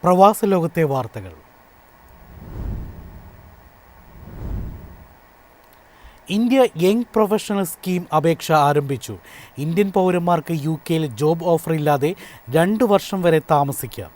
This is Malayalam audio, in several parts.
പ്രവാസ ലോകത്തെ വാർത്തകൾ. ഇന്ത്യ യങ് പ്രൊഫഷണൽ സ്കീം അപേക്ഷ ആരംഭിച്ചു. ഇന്ത്യൻ പൗരന്മാർക്ക് UK-യിൽ ജോബ് ഓഫർ ഇല്ലാതെ 2 വർഷം വരെ താമസിക്കാം.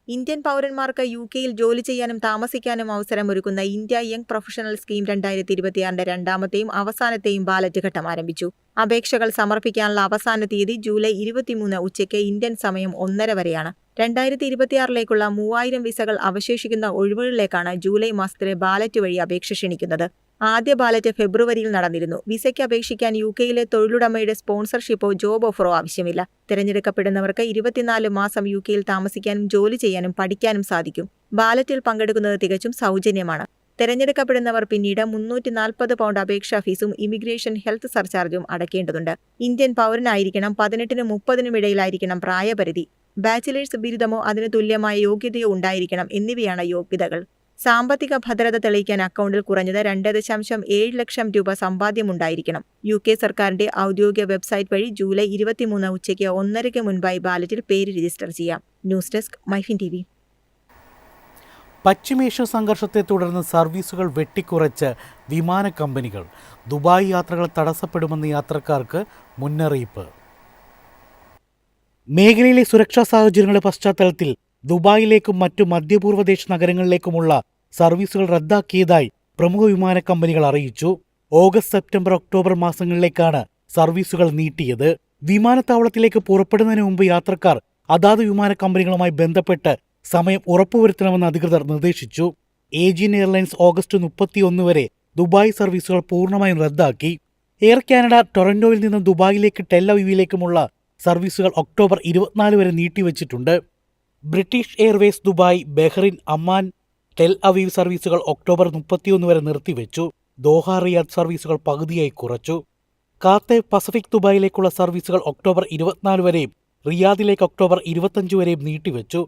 ഇന്ത്യൻ പൗരന്മാർക്ക് UK-യിൽ ജോലി ചെയ്യാനും താമസിക്കാനും അവസരമൊരുക്കുന്ന ഇന്ത്യ യങ് പ്രൊഫഷണൽ സ്കീം 2026 രണ്ടാമത്തെയും അവസാനത്തെയും ബാലറ്റ് ഘട്ടം ആരംഭിച്ചു. അപേക്ഷകൾ സമർപ്പിക്കാനുള്ള അവസാന തീയതി ജൂലൈ 23 ഉച്ചയ്ക്ക് ഇന്ത്യൻ സമയം 1:30 വരെയാണ്. 2026ലേക്കുള്ള 3000 വിസകൾ അവശേഷിക്കുന്ന ഒഴിവുകളിലേക്കാണ് ജൂലൈ മാസത്തിലെ ബാലറ്റ് വഴി അപേക്ഷ ക്ഷണിക്കുന്നത്. ആദ്യ ബാലറ്റ് ഫെബ്രുവരിയിൽ നടന്നിരുന്നു. വിസയ്ക്ക് അപേക്ഷിക്കാൻ UK-യിലെ തൊഴിലുടമയുടെ സ്പോൺസർഷിപ്പോ ജോബ് ഓഫറോ ആവശ്യമില്ല. തിരഞ്ഞെടുക്കപ്പെടുന്നവർക്ക് 24 മാസം UK-യിൽ താമസിക്കാനും ജോലി ചെയ്യാനും പഠിക്കാനും സാധിക്കും. ബാലറ്റിൽ പങ്കെടുക്കുന്നത് തികച്ചും സൗജന്യമാണ്. തിരഞ്ഞെടുക്കപ്പെടുന്നവർ പിന്നീട് £340 അപേക്ഷാ ഫീസും ഇമിഗ്രേഷൻ ഹെൽത്ത് സർചാർജും അടയ്ക്കേണ്ടതുണ്ട്. ഇന്ത്യൻ പൗരനായിരിക്കണം. 18-നും 30-നും ഇടയിലായിരിക്കണം പ്രായപരിധി. ബാച്ചിലേഴ്സ് ബിരുദമോ അതിന് തുല്യമായ യോഗ്യതയോ ഉണ്ടായിരിക്കണം എന്നിവയാണ് യോഗ്യതകൾ. സാമ്പത്തിക ഭദ്രത തെളിയിക്കാൻ അക്കൗണ്ടിൽ കുറഞ്ഞത് 2.7 ലക്ഷം രൂപ സമ്പാദ്യമുണ്ടായിരിക്കണം. UK സർക്കാരിന്റെ ഔദ്യോഗിക വെബ്സൈറ്റ് വഴി ജൂലൈ 23 ഉച്ചയ്ക്ക് 1:30 മുൻപായി ബാലറ്റിൽ പേര് രജിസ്റ്റർ ചെയ്യാം. News desk MyFin TV. പശ്ചിമേഷ്യ സംഘർഷത്തെ തുടർന്ന് സർവീസുകൾ വെട്ടിക്കുറച്ച് വിമാന കമ്പനികൾ. ദുബായ് യാത്രകൾ തടസ്സപ്പെടുമെന്ന് യാത്രക്കാർക്ക് മുന്നറിയിപ്പ്. മേഖലയിലെ സുരക്ഷാ സാഹചര്യങ്ങളുടെ പശ്ചാത്തലത്തിൽ ദുബായിലേക്കും മറ്റു മധ്യപൂർവ്വദേശ നഗരങ്ങളിലേക്കുമുള്ള സർവീസുകൾ റദ്ദാക്കിയതായി പ്രമുഖ വിമാന കമ്പനികൾ അറിയിച്ചു. ഓഗസ്റ്റ്, സെപ്റ്റംബർ, ഒക്ടോബർ മാസങ്ങളിലേക്കാണ് സർവീസുകൾ നീട്ടിയത്. വിമാനത്താവളത്തിലേക്ക് പുറപ്പെടുന്നതിന് മുമ്പ് യാത്രക്കാർ അതാത് വിമാന കമ്പനികളുമായി ബന്ധപ്പെട്ട് സമയം ഉറപ്പുവരുത്തണമെന്ന് അധികൃതർ നിർദ്ദേശിച്ചു. ഏജിയൻ എയർലൈൻസ് ഓഗസ്റ്റ് 31 വരെ ദുബായ് സർവീസുകൾ പൂർണ്ണമായും റദ്ദാക്കി. എയർ കാനഡ ടൊറന്റോയിൽ നിന്നും ദുബായിലേക്ക് ടെൽ അവീവിലേക്കുമുള്ള സർവീസുകൾ ഒക്ടോബർ 24 വരെ നീട്ടിവച്ചിട്ടുണ്ട്. British Airways Dubai, Bahrain, Amman, Tel Aviv സർവീസുകൾ ഒക്ടോബർ 31 വരെ നിർത്തിവെച്ചു. ദോഹ, റിയാദ് സർവീസുകൾ പകുതിയായി കുറച്ചു. കാത്തെ പസഫിക് ദുബായിലേക്കുള്ള സർവീസുകൾ ഒക്ടോബർ 24 വരെയും റിയാദിലേക്ക് ഒക്ടോബർ 25 വരെയും നീട്ടിവെച്ചു.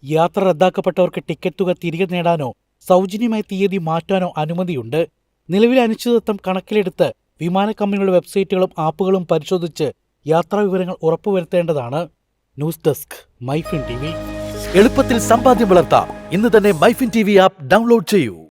യാത്ര റദ്ദാക്കപ്പെട്ടവർക്ക് ടിക്കറ്റ് തുക തിരികെ നേടാനോ സൗജന്യമായി തീയതി മാറ്റാനോ അനുമതിയുണ്ട്. നിലവിലെ അനിശ്ചിതത്വം കണക്കിലെടുത്ത് വിമാന കമ്പനികളുടെ വെബ്സൈറ്റുകളും ആപ്പുകളും പരിശോധിച്ച് യാത്രാ വിവരങ്ങൾ ഉറപ്പുവരുത്തേണ്ടതാണ്. News desk MyFin TV. എളുപ്പത്തിൽ സമ്പാദ്യം വളർത്താം. ഇന്ന് തന്നെ മൈഫിൻ TV ആപ്പ് ഡൗൺലോഡ് ചെയ്യൂ.